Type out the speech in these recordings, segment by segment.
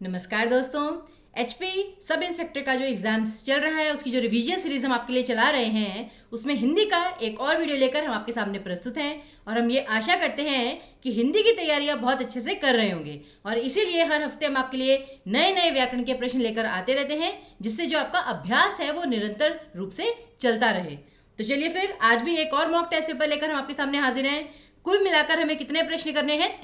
नमस्कार दोस्तों। HP sub inspector का जो एग्जाम्स चल रहा है उसकी जो रिवीजन सीरीज हम आपके लिए चला रहे हैं उसमें हिंदी का एक और वीडियो लेकर हम आपके सामने प्रस्तुत हैं और हम ये आशा करते हैं कि हिंदी की तैयारी आप बहुत अच्छे से कर रहे होंगे और इसीलिए हर हफ्ते हम आपके लिए नए नए व्याकरण के प्रश्न लेकर आते रहते हैं जिससे जो आपका अभ्यास है वो निरंतर रूप से चलता रहे। तो चलिए फिर आज भी एक और मॉक टेस्ट पेपर लेकर हम आपके सामने हाजिर हैं। कुल मिलाकर हमें कितने प्रश्न करने हैं?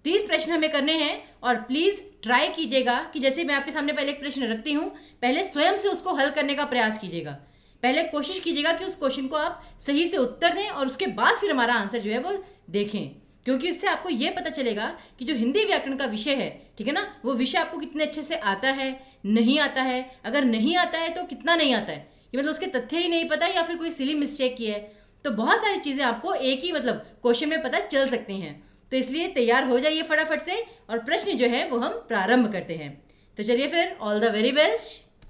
30 प्रश्न हमें करने हैं और प्लीज ट्राई कीजिएगा कि जैसे मैं आपके सामने पहले एक प्रश्न रखती हूँ पहले स्वयं से उसको हल करने का प्रयास कीजिएगा। पहले कोशिश कीजिएगा कि उस क्वेश्चन को आप सही से उत्तर दें और उसके बाद फिर हमारा आंसर जो है वो देखें, क्योंकि इससे आपको ये पता चलेगा कि जो हिंदी व्याकरण का विषय है, ठीक है ना, वो विषय आपको कितने अच्छे से आता है, नहीं आता है। अगर नहीं आता है तो कितना नहीं आता है, कि मतलब उसके तथ्य ही नहीं पता या फिर कोई सिली मिस्टेक की है, तो बहुत सारी चीज़ें आपको एक ही मतलब क्वेश्चन में पता चल सकती हैं। तो इसलिए तैयार हो जाइए फटाफट से और प्रश्न जो है वो हम प्रारंभ करते हैं। तो चलिए फिर ऑल द वेरी बेस्ट।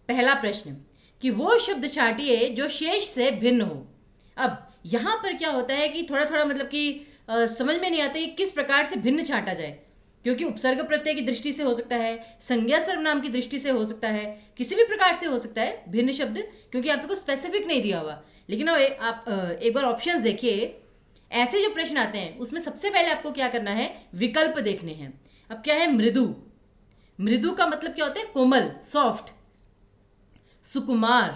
पहला प्रश्न कि वो शब्द छांटिए जो शेष से भिन्न हो। अब यहाँ पर क्या होता है कि थोड़ा थोड़ा मतलब कि समझ में नहीं आता कि किस प्रकार से भिन्न छांटा जाए, क्योंकि उपसर्ग प्रत्यय की दृष्टि से हो सकता है, संज्ञा सर्वनाम की दृष्टि से हो सकता है, किसी भी प्रकार से हो सकता है भिन्न शब्द, क्योंकि आपको स्पेसिफिक नहीं दिया हुआ। लेकिन आप एक बार ऑप्शंस देखिए। ऐसे जो प्रश्न आते हैं उसमें सबसे पहले आपको क्या करना है, विकल्प देखने हैं। अब क्या है? मृदु। मृदु का मतलब क्या होता है? कोमल, सॉफ्ट। सुकुमार,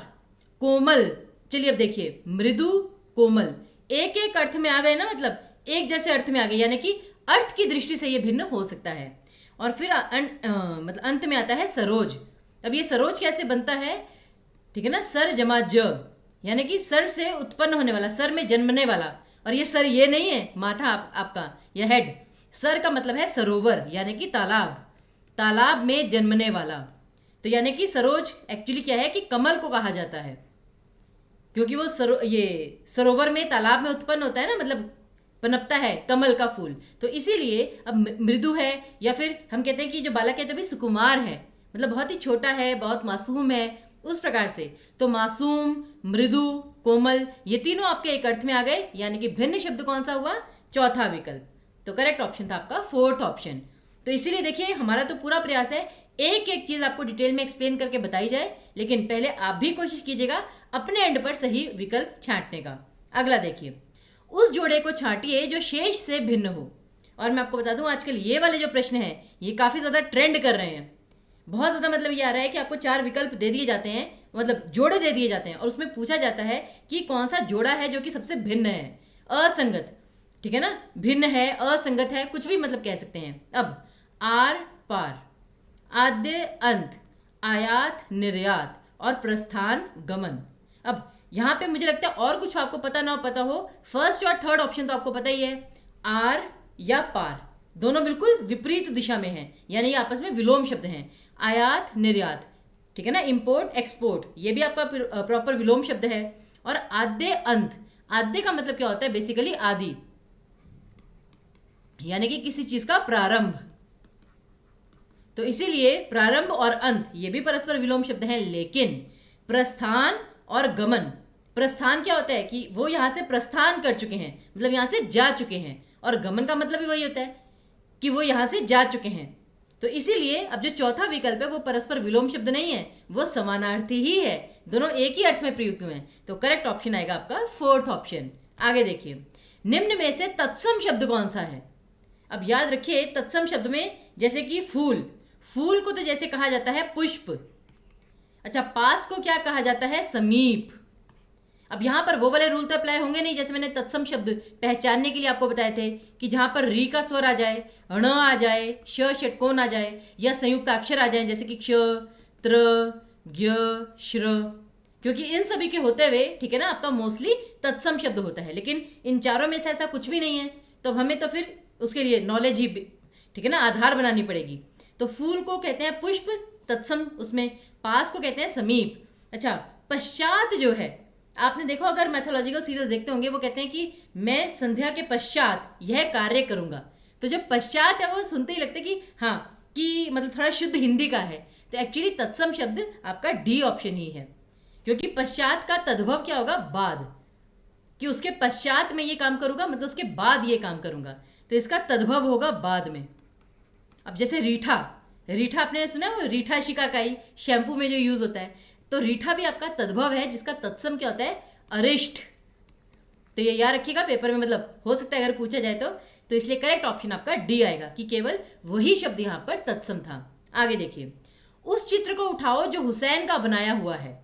कोमल। चलिए अब देखिए, मृदु, कोमल एक एक अर्थ में आ गए ना, मतलब एक जैसे अर्थ में आ गए, यानी कि अर्थ की दृष्टि से ये भिन्न हो सकता है। और फिर मतलब अंत में आता है सरोज। अब ये सरोज कैसे बनता है? ठीक है ना, सर जमा ज, यानी कि सर से उत्पन्न होने वाला, सर में जन्मने वाला। और ये सर ये नहीं है माथा आपका, यह हेड। सर का मतलब है सरोवर, यानी कि तालाब, तालाब में जन्मने वाला। तो यानी कि सरोज एक्चुअली क्या है कि कमल को कहा जाता है, क्योंकि वो ये सरोवर में, तालाब में उत्पन्न होता है ना, मतलब पनपता है कमल का फूल। तो इसीलिए अब मृदु है, या फिर हम कहते हैं कि जो बालक है तो भी सुकुमार है, मतलब बहुत ही छोटा है, बहुत मासूम है, उस प्रकार से। तो मासूम, मृदु, कोमल, ये तीनों आपके एक अर्थ में आ गए, यानी कि भिन्न शब्द कौन सा हुआ? चौथा विकल्प। तो करेक्ट ऑप्शन था आपका फोर्थ ऑप्शन। तो इसीलिए देखिए हमारा तो पूरा प्रयास है एक एक चीज आपको डिटेल में एक्सप्लेन करके बताई जाए, लेकिन पहले आप भी कोशिश कीजिएगा अपने एंड पर सही विकल्प छांटने का। अगला देखिए, उस जोड़े को छांटिए जो शेष से भिन्न हो। और मैं आपको बता दूं आजकल ये वाले जो प्रश्न हैं ये काफी ज्यादा ट्रेंड कर रहे हैं, बहुत ज़्यादा। मतलब ये आ रहा है कि आपको 4 विकल्प दे दिए जाते हैं, मतलब जोड़े दे दिए जाते हैं, और उसमें पूछा जाता है कि कौन सा जोड़ा है जो कि सबसे भिन्न है, असंगत, ठीक है ना, भिन्न है, असंगत है, कुछ भी मतलब कह सकते हैं। अब आर पार, आद्य अंत, आयात निर्यात और प्रस्थान गमन। अब यहाँ पे मुझे लगता है और कुछ आपको पता ना पता हो, फर्स्ट और थर्ड ऑप्शन तो आपको पता ही है, आर या पार, दोनों बिल्कुल विपरीत दिशा में हैं, यानी ये आपस में विलोम शब्द हैं। आयात निर्यात, ठीक है ना, इंपोर्ट एक्सपोर्ट, ये भी आपका प्रॉपर विलोम शब्द है। और आद्य अंत, आद्य का मतलब क्या होता है? बेसिकली आदि, यानी कि किसी चीज का प्रारंभ। तो इसीलिए प्रारंभ और अंत ये भी परस्पर विलोम शब्द हैं। लेकिन प्रस्थान और गमन, प्रस्थान क्या होता है कि वो यहां से प्रस्थान कर चुके हैं, मतलब यहां से जा चुके हैं, और गमन का मतलब भी वही होता है कि वो यहां से जा चुके हैं। तो इसीलिए अब जो चौथा विकल्प है वो परस्पर विलोम शब्द नहीं है, वो समानार्थी ही है, दोनों एक ही अर्थ में प्रयुक्त हुए हैं। तो करेक्ट ऑप्शन आएगा आपका फोर्थ ऑप्शन। आगे देखिए, निम्न में से तत्सम शब्द कौन सा है? अब याद रखिए तत्सम शब्द में जैसे कि फूल, फूल को तो जैसे कहा जाता है पुष्प। अच्छा, पास को क्या कहा जाता है? समीप। अब यहाँ पर वो वाले रूल तो अप्लाई होंगे नहीं, जैसे मैंने तत्सम शब्द पहचानने के लिए आपको बताए थे कि जहाँ पर री का स्वर आ जाए, ण आ जाए, श षटकोण आ जाए, या संयुक्त अक्षर आ जाए जैसे कि क्ष, त्र, ज्ञ, श्र, क्योंकि इन सभी के होते हुए, ठीक है ना, आपका मोस्टली तत्सम शब्द होता है। लेकिन इन चारों में से ऐसा कुछ भी नहीं है, तो हमें तो फिर उसके लिए नॉलेज ही, ठीक है ना, आधार बनानी पड़ेगी। तो फूल को कहते हैं पुष्प, तत्सम उसमें, पास को कहते हैं समीप। अच्छा, पश्चात जो है, आपने देखो अगर मैथोलॉजिकल सीरियल्स देखते होंगे, वो कहते हैं कि मैं संध्या के पश्चात यह कार्य करूंगा। तो जो पश्चात है वो सुनते ही लगता है कि हाँ, कि मतलब थोड़ा शुद्ध हिंदी का है। तो एक्चुअली तत्सम शब्द आपका डी ऑप्शन ही है, क्योंकि पश्चात का तद्भव क्या होगा? बाद, कि उसके पश्चात में ये काम करूंगा, मतलब उसके बाद ये काम करूंगा, तो इसका तद्भव होगा बाद में। अब जैसे रीठा, रीठा आपने सुना है, वो रीठा शिकाकाई शैम्पू में जो यूज होता है, तो रीठा भी आपका तद्भव है जिसका तत्सम क्या होता है, अरिष्ट। तो ये याद रखिएगा, पेपर में मतलब हो सकता है अगर पूछा जाए तो इसलिए करेक्ट ऑप्शन आपका डी आएगा कि केवल वही शब्द यहाँ पर तत्सम था। आगे देखिए, उस चित्र को उठाओ जो हुसैन का बनाया हुआ है।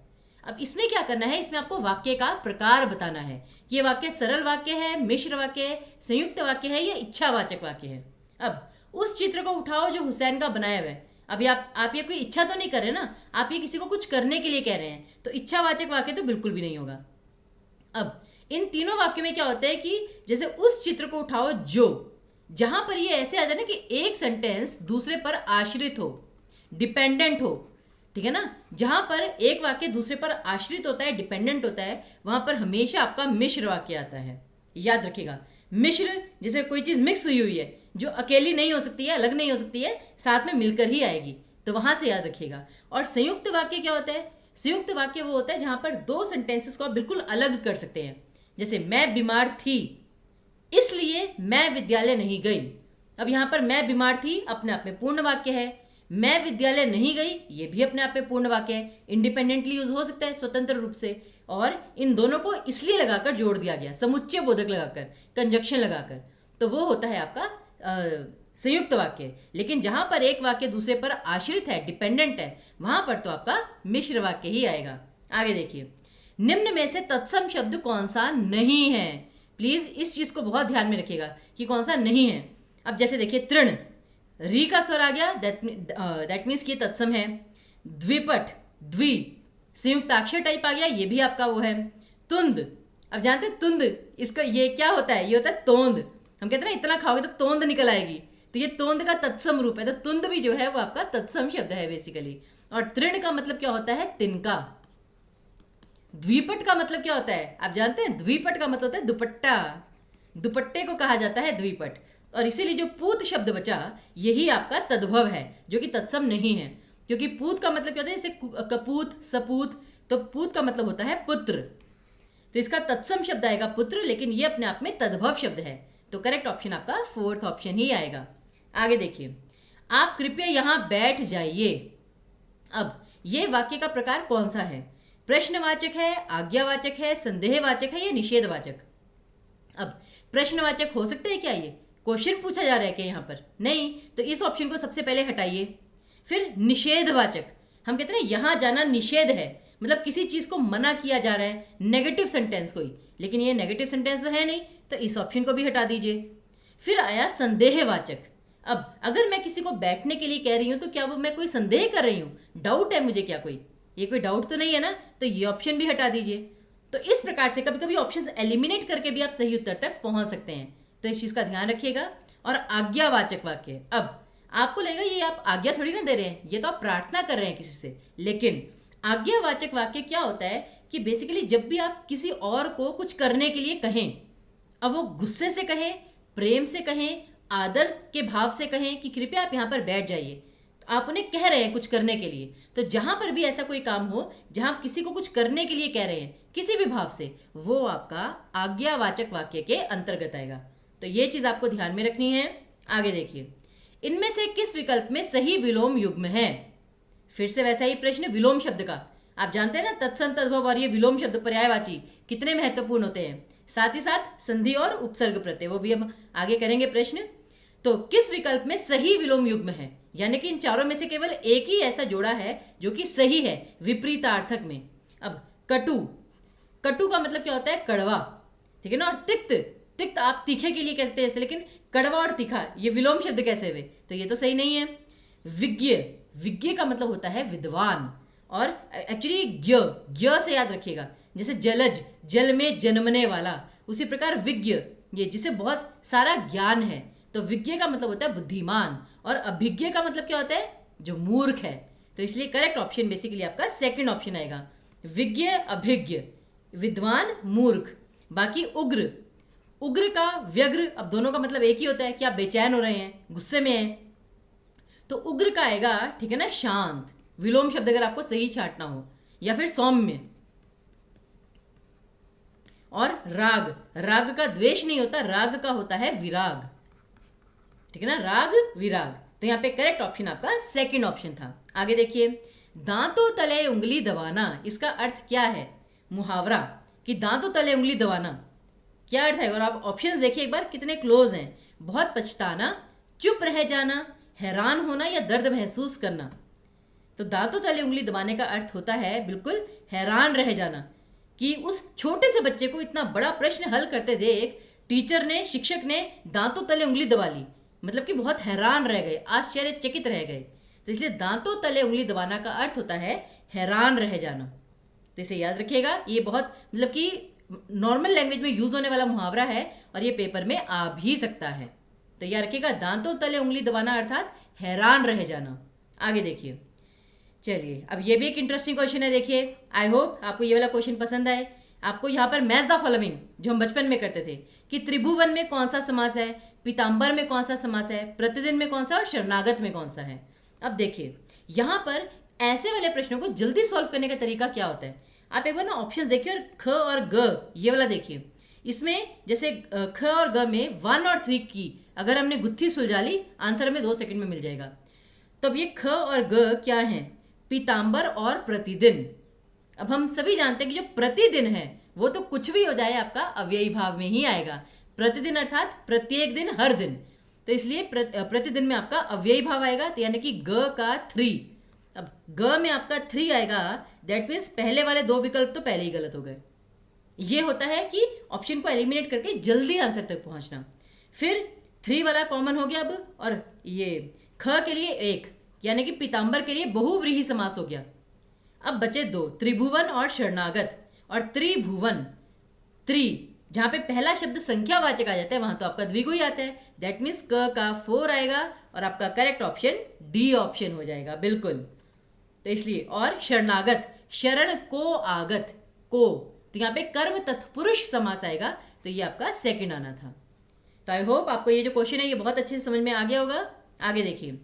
अब इसमें क्या करना है, इसमें आपको वाक्य का प्रकार बताना है कि ये वाक्य सरल वाक्य है, मिश्र वाक्य है, संयुक्त वाक्य है या इच्छावाचक वाक्य है। अब उस चित्र को उठाओ जो हुसैन का बनाया हुआ है। अभी आप ये कोई इच्छा तो नहीं कर रहे ना, आप ये किसी को कुछ करने के लिए कह रहे हैं, तो इच्छावाचक वाक्य तो बिल्कुल भी नहीं होगा। अब इन तीनों वाक्यों में क्या होता है कि जैसे उस चित्र को उठाओ जो, जहां पर ये ऐसे आ जाए ना कि एक सेंटेंस दूसरे पर आश्रित हो, डिपेंडेंट हो, ठीक है ना, जहां पर एक वाक्य दूसरे पर आश्रित होता है, डिपेंडेंट होता है, वहां पर हमेशा आपका मिश्र वाक्य आता है। याद रखिएगा, मिश्र जैसे कोई चीज मिक्स हुई है जो अकेली नहीं हो सकती है, अलग नहीं हो सकती है, साथ में मिलकर ही आएगी, तो वहां से याद रखिएगा। और संयुक्त वाक्य क्या होता है, संयुक्त वाक्य वो होता है जहां पर दो सेंटेंसेस को आप बिल्कुल अलग कर सकते हैं। जैसे मैं बीमार थी इसलिए मैं विद्यालय नहीं गई। अब यहां पर मैं बीमार थी अपने आप में पूर्ण वाक्य है, मैं विद्यालय नहीं गई ये भी अपने आप में पूर्ण वाक्य है, इंडिपेंडेंटली यूज हो सकता है स्वतंत्र रूप से, और इन दोनों को इसलिए लगाकर जोड़ दिया गया, समुच्चय बोधक लगाकर, कंजक्शन लगाकर, तो वो होता है आपका संयुक्त वाक्य। लेकिन जहां पर एक वाक्य दूसरे पर आश्रित है, डिपेंडेंट है, वहां पर तो आपका मिश्र वाक्य ही आएगा। आगे देखिए, निम्न में से तत्सम शब्द कौन सा नहीं है। प्लीज इस चीज को बहुत ध्यान में रखिएगा कि कौन सा नहीं है। अब जैसे देखिए, तृण, री का स्वर आ गया, दैट मीन्स कि तत्सम है। द्विपट, द्वि संयुक्ताक्षर टाइप आ गया, ये भी आपका वो है। तुंद, अब जानते हैं तुंद, इसका ये क्या होता है, ये होता है तोंद। हम कहते हैं ना इतना खाओगे तो तोंद निकल आएगी, तो ये तोंद का तत्सम रूप है, तो तुंद भी जो है वो आपका तत्सम शब्द है बेसिकली। और तृण का मतलब क्या होता है, तिनका। द्विपट का मतलब क्या होता है, आप जानते हैं, द्विपट का मतलब होता है दुपट्टा, दुपट्टे को कहा जाता है द्विपट। और इसीलिए जो पूत शब्द बचा यही आपका तद्भव है, जो कि तत्सम नहीं है, क्योंकि पूत का मतलब क्या होता है, जैसे कपूत, सपूत, तो पूत का मतलब होता है पुत्र, तो इसका तत्सम शब्द आएगा पुत्र, लेकिन ये अपने आप में तद्भव शब्द है, तो करेक्ट ऑप्शन आपका फोर्थ ऑप्शन ही आएगा। आगे देखिए, आप कृपया यहां बैठ जाइए। अब ये वाक्य का प्रकार कौन सा है, प्रश्नवाचक है, आज्ञावाचक है, संदेहवाचक है या निषेधवाचक। अब प्रश्नवाचक हो सकता है क्या, ये क्वेश्चन पूछा जा रहा है क्या यहाँ पर, नहीं, तो इस ऑप्शन को सबसे पहले हटाइए। फिर निषेधवाचक, हम कहते हैं ना यहाँ जाना निषेध है, मतलब किसी चीज को मना किया जा रहा है, नेगेटिव सेंटेंस कोई, लेकिन ये नेगेटिव सेंटेंस तो है नहीं, तो इस ऑप्शन को भी हटा दीजिए। फिर आया संदेहवाचक। अब अगर मैं किसी को बैठने के लिए कह रही हूं तो क्या वो मैं कोई संदेह कर रही हूं, डाउट है मुझे क्या, कोई ये कोई डाउट तो नहीं है ना, तो ये ऑप्शन भी हटा दीजिए। तो इस प्रकार से कभी कभी ऑप्शन एलिमिनेट करके भी आप सही उत्तर तक पहुंच सकते हैं, तो इस चीज का ध्यान रखिएगा। और आज्ञावाचक वाक्य, अब आपको लगेगा ये आप आज्ञा थोड़ी ना दे रहे हैं, ये तो आप प्रार्थना कर रहे हैं किसी से, लेकिन आज्ञावाचक वाक्य क्या होता है कि बेसिकली जब भी आप किसी और को कुछ करने के लिए कहें, अब वो गुस्से से कहें, प्रेम से कहें, आदर के भाव से कहें कि कृपया आप यहाँ पर बैठ जाइए, तो आप उन्हें कह रहे हैं कुछ करने के लिए, तो जहां पर भी ऐसा कोई काम हो जहां आप किसी को कुछ करने के लिए कह रहे हैं किसी भी भाव से, वो आपका आज्ञावाचक वाक्य के अंतर्गत आएगा, तो ये चीज आपको ध्यान में रखनी है। आगे देखिए, इनमें से किस विकल्प में सही विलोम युग्म है। फिर से वैसा ही प्रश्न विलोम शब्द का, आप जानते हैं ना तत्सम तद्भव और ये विलोम शब्द पर्यायवाची कितने महत्वपूर्ण होते हैं, साथ ही साथ संधि और उपसर्ग प्रत्यय, वो भी हम आगे करेंगे प्रश्न। तो किस विकल्प में सही विलोम युग्म है, यानी कि इन चारों में से केवल एक ही ऐसा जोड़ा है जो कि सही है विपरीतार्थक में। अब कटु, कटु का मतलब क्या होता है, कड़वा, ठीक है ना, और तिक्त, तिक्त आप तीखे के लिए कहते हैं, लेकिन कड़वा और तीखा ये विलोम शब्द कैसे हुए, तो ये तो सही नहीं है। विज्ञ, विज्ञ का मतलब होता है विद्वान, और एक्चुअली ज्ञ, ज्ञ से याद रखिएगा, जैसे जलज, जल में जन्मने वाला, उसी प्रकार विज्ञ ये जिसे बहुत सारा ज्ञान है, तो विज्ञ का मतलब होता है बुद्धिमान, और अभिज्ञ का मतलब क्या होता है, जो मूर्ख है, तो इसलिए करेक्ट ऑप्शन बेसिकली आपका सेकंड ऑप्शन आएगा, विज्ञ अभिज्ञ, विद्वान मूर्ख। बाकी उग्र, उग्र का व्यग्र, अब दोनों का मतलब एक ही होता है कि आप बेचैन हो रहे हैं, गुस्से में हैं, तो उग्र का आएगा, ठीक है ना, शांत, विलोम शब्द अगर आपको सही छांटना हो, या फिर सौम्य। और राग, राग का द्वेष नहीं होता, राग का होता है विराग, ठीक है ना, राग विराग, तो यहाँ पे करेक्ट ऑप्शन आपका सेकंड ऑप्शन था। आगे देखिए, दांतों तले उंगली दबाना, इसका अर्थ क्या है? मुहावरा कि दांतों तले उंगली दबाना क्या अर्थ है? और आप ऑप्शंस देखिए एक बार कितने क्लोज हैं। बहुत पछताना, चुप रह जाना, हैरान होना या दर्द महसूस करना। तो दांतों तले उंगली दबाने का अर्थ होता है बिल्कुल हैरान रह जाना, कि उस छोटे से बच्चे को इतना बड़ा प्रश्न हल करते देख टीचर ने, शिक्षक ने दांतों तले उंगली दबा ली, मतलब कि बहुत हैरान रह गए, आश्चर्यचकित रह गए। तो इसलिए दांतों तले उंगली दबाना का अर्थ होता है हैरान रह जाना। तो इसे याद रखिएगा, ये बहुत मतलब कि नॉर्मल लैंग्वेज में यूज होने वाला मुहावरा है और ये पेपर में आ भी सकता है। तो याद रखिएगा, दांतों तले उंगली दबाना अर्थात हैरान रह जाना। आगे देखिए, चलिए अब ये भी एक इंटरेस्टिंग क्वेश्चन है। देखिए, आई होप आपको ये वाला क्वेश्चन पसंद आए। आपको यहाँ पर मैच द फॉलोइंग जो हम बचपन में करते थे कि त्रिभुवन में कौन सा समास है, पीताम्बर में कौन सा समास है, प्रतिदिन में कौन सा और शरणागत में कौन सा है। अब देखिए यहाँ पर ऐसे वाले प्रश्नों को जल्दी सॉल्व करने का तरीका क्या होता है, आप एक बार ना ऑप्शन देखिए और ख और ग ये वाला देखिए। इसमें जैसे ख और ग में 1 और 3 की अगर हमने गुत्थी सुलझा ली, आंसर हमें 2 सेकंड में मिल जाएगा। तो अब ये ख और ग क्या है? पीताम्बर और प्रतिदिन। अब हम सभी जानते हैं कि जो प्रतिदिन है वो तो कुछ भी हो जाए आपका अव्ययी भाव में ही आएगा। प्रतिदिन अर्थात प्रत्येक दिन, हर दिन। तो इसलिए प्रतिदिन में आपका अव्ययी भाव आएगा, तो यानी कि ग का 3। अब ग में आपका 3 आएगा, दैट मीन्स पहले वाले 2 विकल्प तो पहले ही गलत हो गए। ये होता है कि ऑप्शन को एलिमिनेट करके जल्दी आंसर तक पहुंचना। फिर 3 वाला कॉमन हो गया अब, और ये ख के लिए 1 यानी कि पीताम्बर के लिए बहुव्रीहि समास हो गया। अब बचे 2, त्रिभुवन और शरणागत। और त्रिभुवन, जहां पे पहला शब्द संख्यावाचक आ जाता है वहां तो आपका द्विगु ही आता है, दैट मीन्स क का 4 आएगा और आपका करेक्ट ऑप्शन डी ऑप्शन हो जाएगा बिल्कुल। तो इसलिए, और शरणागत, शरण को आगत को, तो यहाँ पे कर्म तत्पुरुष समास आएगा, तो ये आपका सेकंड आना था। तो आई होप आपको ये जो क्वेश्चन है ये बहुत अच्छे से समझ में आ गया होगा। आगे देखिए,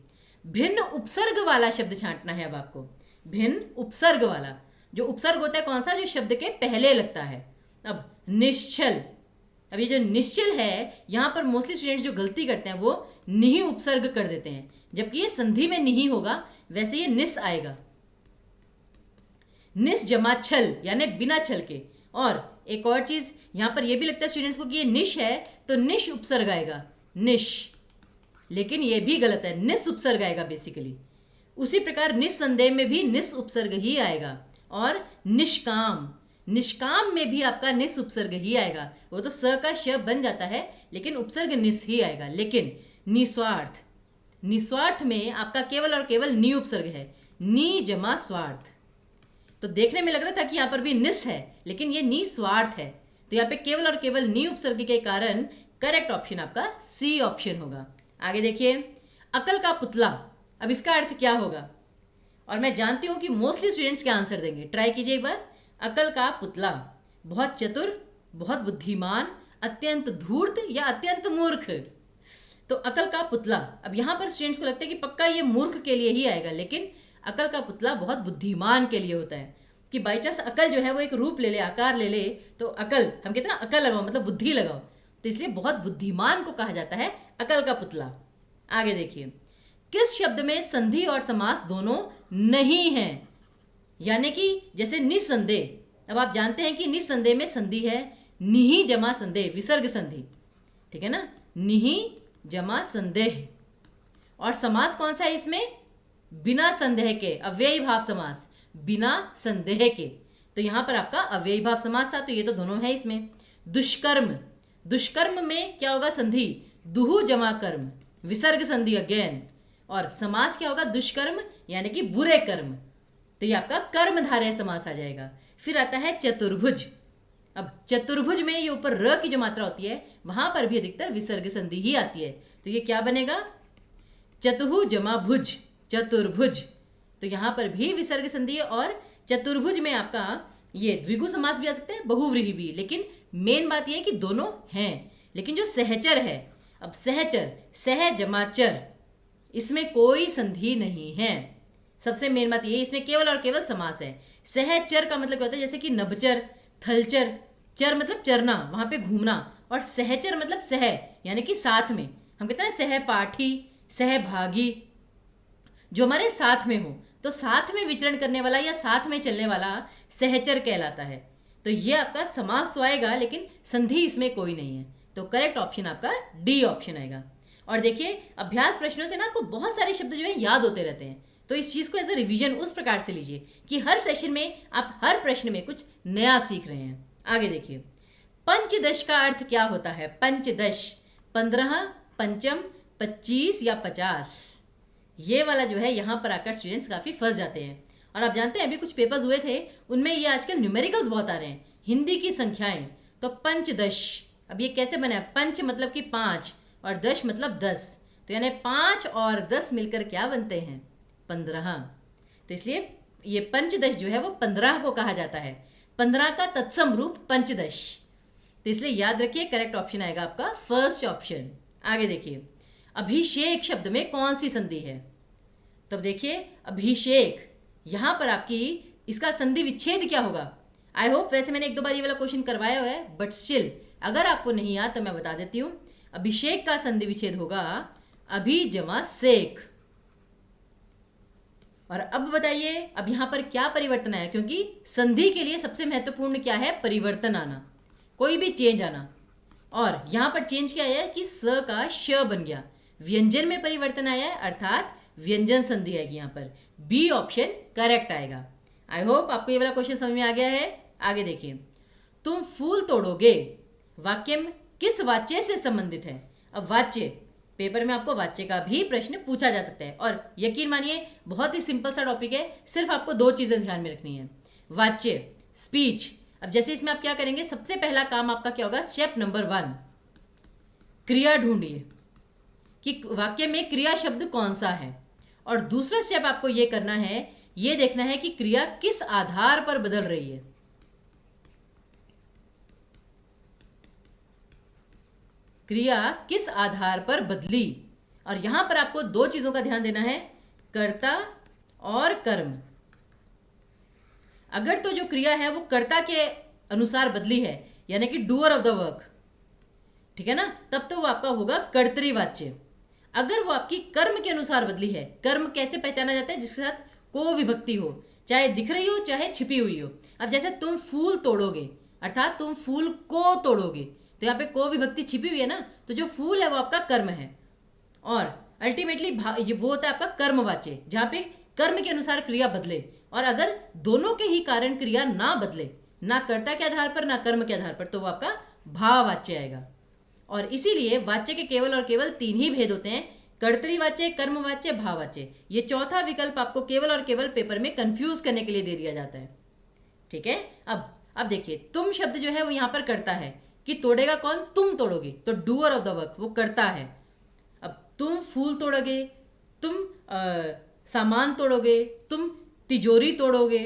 भिन्न उपसर्ग वाला शब्द छांटना है अब आपको। भिन्न उपसर्ग वाला, जो उपसर्ग होता है कौन सा? जो शब्द के पहले लगता है। अब निश्चल, अब ये जो निश्चल है यहाँ पर मोस्टली स्टूडेंट्स जो गलती करते हैं वो निहि उपसर्ग कर देते हैं, जबकि ये संधि में निहि होगा, वैसे ये निस आएगा। निस जमा छल यानी बिना छल के। और एक और चीज यहाँ पर ये भी लगता है स्टूडेंट्स को कि ये निश है तो निश उपसर्ग आएगा, निश, लेकिन ये भी गलत है, निस उपसर्ग आएगा बेसिकली। उसी प्रकार निस्संदेह में भी निस उपसर्ग ही आएगा। और निष्काम, निष्काम में भी आपका निस उपसर्ग ही आएगा। वो तो स का श बन जाता है लेकिन उपसर्ग निस ही आएगा। लेकिन निस्वार्थ, निस्वार्थ में आपका केवल और केवल नी उपसर्ग है, नी जमा स्वार्थ। तो देखने में लग रहा था कि यहाँ पर भी निस है लेकिन ये निस्वार्थ है, तो यहाँ पे केवल और केवल नी उपसर्ग के कारण करेक्ट ऑप्शन आपका सी ऑप्शन होगा। आगे देखिए, अकल का पुतला, अब इसका अर्थ क्या होगा? और मैं जानती हूँ कि मोस्टली स्टूडेंट्स क्या आंसर देंगे, ट्राई कीजिए एक बार। अकल का पुतला, बहुत चतुर, बहुत बुद्धिमान, अत्यंत धूर्त या अत्यंत मूर्ख। तो अकल का पुतला, अब यहाँ पर स्टूडेंट्स को लगता है कि पक्का ये मूर्ख के लिए ही आएगा, लेकिन अकल का पुतला बहुत बुद्धिमान के लिए होता है। कि बाई चांस अकल जो है वो एक रूप ले ले, आकार ले ले, तो अकल, हम कहते हैं ना अकल लगाओ मतलब बुद्धि लगाओ, तो इसलिए बहुत बुद्धिमान को कहा जाता है अकल का पुतला। आगे देखिए, किस शब्द में संधि और समास दोनों नहीं है? यानी कि जैसे निस्संदेह, अब आप जानते हैं कि निस्संदेह में संधि है निहि जमा संदेह, विसर्ग संधि, ठीक है ना, निहि जमा संदेह। और समास कौन सा है इसमें? बिना संदेह के, अव्ययी भाव समास, बिना संदेह के। तो यहां पर आपका अव्ययी भाव समास था, तो ये तो दोनों है इसमें। दुष्कर्म, दुष्कर्म में क्या होगा? संधि दुहु जमा कर्म, विसर्ग संधि अगेन। और समास क्या होगा? दुष्कर्म यानी कि बुरे कर्म, तो ये आपका कर्मधारय समास आ जाएगा। फिर आता है चतुर्भुज। अब चतुर्भुज में ये ऊपर र की जो मात्रा होती है वहां पर भी अधिकतर विसर्ग संधि ही आती है, तो ये क्या बनेगा? चतुहु जमा भुज, चतुर्भुज। तो यहां पर भी विसर्ग संधि है। और चतुर्भुज में आपका ये द्विगु समास भी आ सकते हैं, बहुव्रीहि भी, लेकिन मेन बात यह है कि दोनों हैं। लेकिन जो सहचर है, अब सहचर, सह जमा चर, इसमें कोई संधि नहीं है। सबसे मेन बात ये, इसमें केवल और केवल समास है। सहचर का मतलब क्या होता है? जैसे कि नभचर, थलचर, चर मतलब चरना, वहां पे घूमना, और सहचर मतलब सह यानी कि साथ में। हम कहते हैं सहपाठी, सहभागी, जो हमारे साथ में हो, तो साथ में विचरण करने वाला या साथ में चलने वाला सहचर कहलाता है। तो ये आपका समास तो आएगा, लेकिन संधि इसमें कोई नहीं है। तो करेक्ट ऑप्शन आपका डी ऑप्शन आएगा। और देखिए, अभ्यास प्रश्नों से ना आपको बहुत सारे शब्द जो है याद होते रहते हैं, तो इस चीज़ को एज अ रिवीजन उस प्रकार से लीजिए कि हर सेशन में आप हर प्रश्न में कुछ नया सीख रहे हैं। आगे देखिए, पंचदश का अर्थ क्या होता है? पंचदश, 15, पंचम, 25 या 50। ये वाला जो है यहाँ पर आकर स्टूडेंट्स काफ़ी फंस जाते हैं। और आप जानते हैं अभी कुछ पेपर्स हुए थे, उनमें ये आजकल न्यूमेरिकल्स बहुत आ रहे हैं, हिंदी की संख्याएं। तो पंचदश, अब ये कैसे बना है? पंच मतलब कि 5 और दश मतलब 10, तो यानी 5 और 10 मिलकर क्या बनते हैं? 15। तो इसलिए ये पंचदश जो है वो 15 को कहा जाता है। 15 का तत्सम रूप पंचदश। तो इसलिए याद रखिए, करेक्ट ऑप्शन आएगा आपका फर्स्ट ऑप्शन। आगे देखिए, अभिषेक शब्द में कौन सी संधि है? तब देखिए, अभिषेक, यहां पर आपकी इसका संधि विच्छेद क्या होगा? आई होप, वैसे मैंने 1-2 बार ये वाला क्वेश्चन करवाया हुआ है, बट स्टिल अगर आपको नहीं याद तो मैं बता देती हूं। अभिषेक का संधि विच्छेद होगा अभी जमा सेक। और अब बताइए, अब यहां पर क्या परिवर्तन आया? क्योंकि संधि के लिए सबसे महत्वपूर्ण क्या है? परिवर्तन आना, कोई भी चेंज आना। और यहां पर चेंज क्या आया कि स का श बन गया, व्यंजन में परिवर्तन आया है, अर्थात व्यंजन संधि आएगी यहाँ पर। बी ऑप्शन करेक्ट आएगा। आई होप आपको ये वाला क्वेश्चन समझ में आ गया है। आगे देखिए, तुम फूल तोड़ोगे, वाक्य में किस वाच्य से संबंधित है? अब वाच्य, पेपर में आपको वाच्य का भी प्रश्न पूछा जा सकता है, और यकीन मानिए बहुत ही सिंपल सा टॉपिक है, सिर्फ आपको 2 चीजें ध्यान में रखनी है। वाच्य, स्पीच। अब जैसे इसमें आप क्या करेंगे, सबसे पहला काम आपका क्या होगा? स्टेप नंबर 1, क्रिया ढूंढिए कि वाक्य में क्रिया शब्द कौन सा है। और दूसरा स्टेप आपको ये करना है, ये देखना है कि क्रिया किस आधार पर बदल रही है। क्रिया किस आधार पर बदली। और यहां पर आपको 2 चीजों का ध्यान देना है, कर्ता और कर्म। अगर तो जो क्रिया है वो कर्ता के अनुसार बदली है, यानी कि डूअर ऑफ द वर्क, ठीक है ना, तब तो वो आपका होगा कर्तृवाच्य। अगर वो आपकी कर्म के अनुसार बदली है, कर्म कैसे पहचाना जाता है? जिसके साथ को विभक्ति हो, चाहे दिख रही हो चाहे छिपी हुई हो। अब जैसे तुम फूल तोड़ोगे, अर्थात तुम फूल को तोड़ोगे, तो यहाँ पे को विभक्ति छिपी हुई है ना, तो जो फूल है वो आपका कर्म है। और अल्टीमेटली ये वो होता है आपका कर्मवाच्य, जहाँ पे कर्म के अनुसार क्रिया बदले। और अगर दोनों के ही कारण क्रिया ना बदले, ना कर्ता के आधार पर ना कर्म के आधार पर, तो वो आपका भाववाच्य आएगा। और इसीलिए वाच्य के केवल और केवल 3 ही भेद होते हैं, कर्तृवाच्य, कर्मवाच्य, भाववाच्य। ये चौथा विकल्प आपको केवल और केवल पेपर में कंफ्यूज करने के लिए दे दिया जाता है, ठीक है। अब देखिए, तुम शब्द जो है वो यहाँ पर करता है कि तोड़ेगा कौन? तुम तोड़ोगे, तो डूअर ऑफ द वर्क वो करता है। अब तुम फूल तोड़ोगे, तुम सामान तोड़ोगे, तुम तिजोरी तोड़ोगे,